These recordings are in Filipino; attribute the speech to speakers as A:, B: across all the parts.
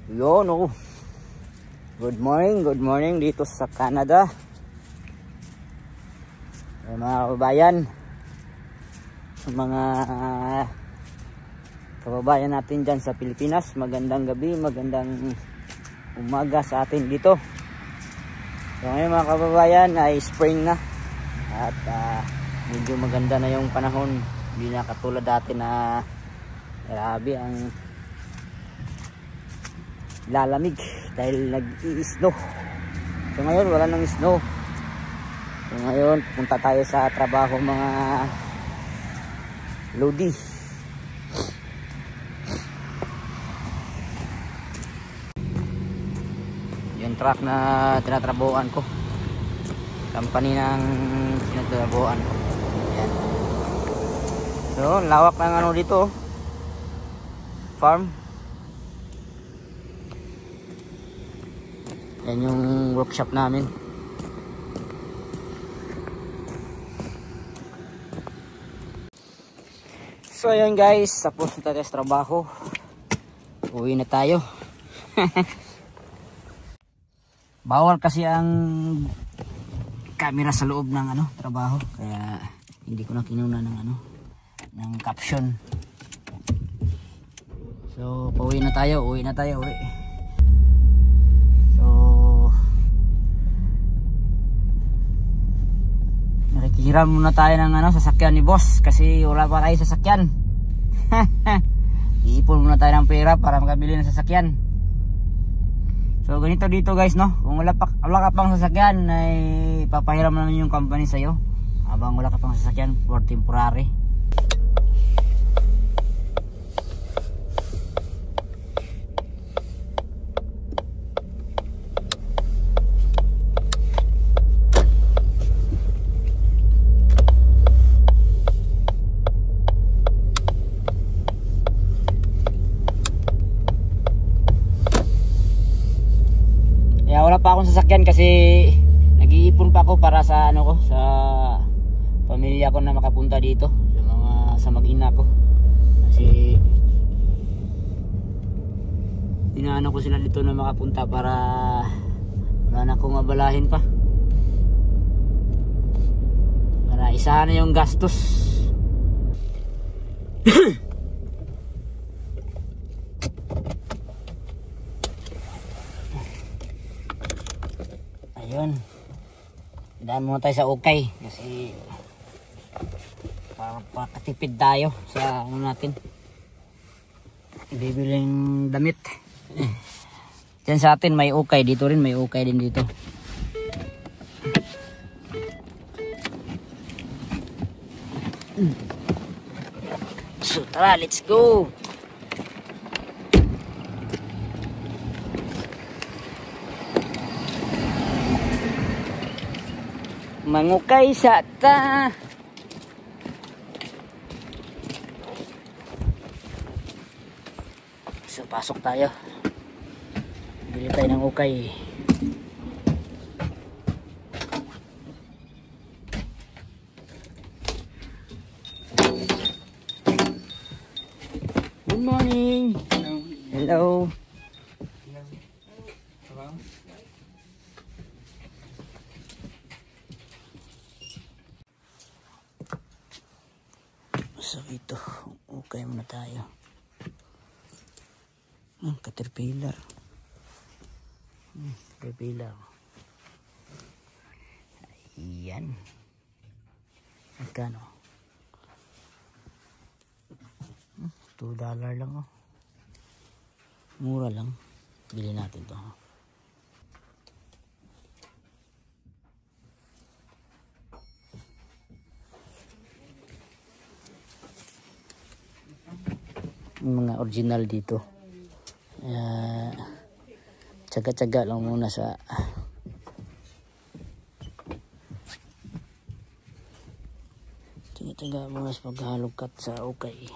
A: Yun, oh. Good morning dito sa Canada. Mga kababayan, sa mga kababayan natin dyan sa Pilipinas, magandang gabi, magandang umaga sa atin dito. So ngayon mga kababayan ay spring na at medyo maganda na yung panahon, hindi na katulad dati na grabe ang lalamig dahil nag-i-snow. So ngayon wala nang snow. So ngayon punta tayo sa trabaho mga lodi. Yung truck na tinatrabuhan ko, company ng tinatrabuhan ko. Ayan. So lawak ng ano dito, farm. Yan yung workshop namin. So ayun guys, tapos na tayo sa trabaho. Uwi na tayo. Bawal kasi ang camera sa loob ng ano, trabaho. Kaya hindi ko na kinuna ng caption. So pauwi na tayo, uwi. Nakikihiram muna tayo ng sasakyan ni boss kasi wala pa tayo sasakyan. Iipon muna tayo ng pera para makabili ng sasakyan. So ganito dito guys, no? Kung wala ka pang sasakyan ay papahiram naman yung company sa'yo habang wala ka pang sasakyan for temporary. Wala pa akong sasakyan kasi nag-iipon pa ako para sa sa pamilya ko na makapunta dito, sa mag-ina ko. Kasi inaano ko sila dito na makapunta para wala na akong abalahin pa. Para isahan na yung gastos. Ayun, daan muna tayo sa ukay kasi para pakatipid tayo sa natin bibiling damit. Diyan sa atin may ukay, dito rin may ukay din dito. So tara, let's go. Mangukay sa ta. So pasok tayo. Bili tayo ng ukay. Good morning. Hello. So ito, okay muna tayo. Caterpillar. Caterpillar. Ayan. Magkano? $2 lang, oh. Mura lang. Bili natin to. Mga original dito. Tsaga-tsaga lang muna sa tsaga-tsaga muna sa paghalukat sa ukay.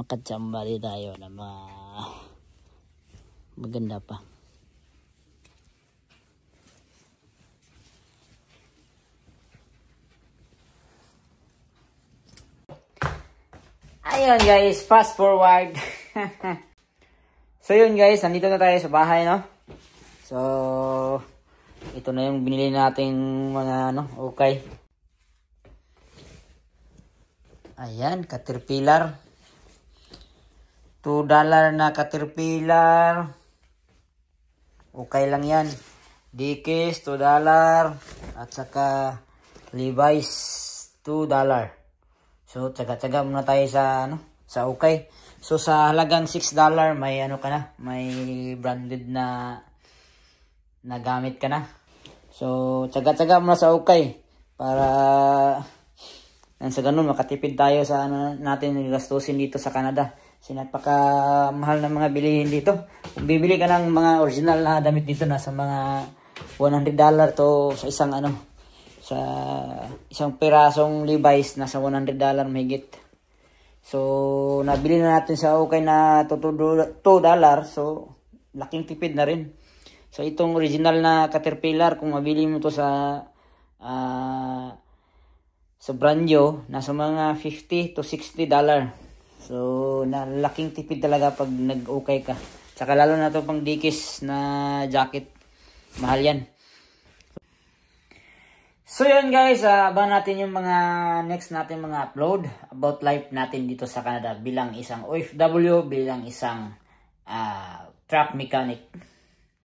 A: Makatsamba din tayo na maganda pa. Ayun guys, fast forward. So yun guys, nandito na tayo sa bahay, no? So, ito na yung binili nating mga okay. Ayan, Caterpillar. $2 na Caterpillar. Okay lang yan. Dickies, $2. At saka Levi's, $2. So, tsaga-tsaga muna tayo sa, sa okay. So, sa halagang $6, may may branded na gamit ka na. So, tsaga-tsaga muna sa okay. Para, sa ganun, makatipid tayo sa natin gastusin dito sa Canada. Kasi napaka-mahal ng mga bilihin dito. Kung bibili ka ng mga original na damit dito, nasa mga $100 to sa isang sa isang pirasong Levi's, nasa $100 mahigit. So, nabili na natin sa okay na $2. So, laking tipid na rin. So, itong original na Caterpillar, kung mabili mo to sa brand new, nasa mga $50 to $60. So, laking tipid talaga pag nag-okay ka. Saka lalo na to pang Dickies na jacket. Mahal yan. So yun guys, abangan natin yung mga next natin mga upload about life natin dito sa Canada bilang isang OFW, bilang isang truck mechanic.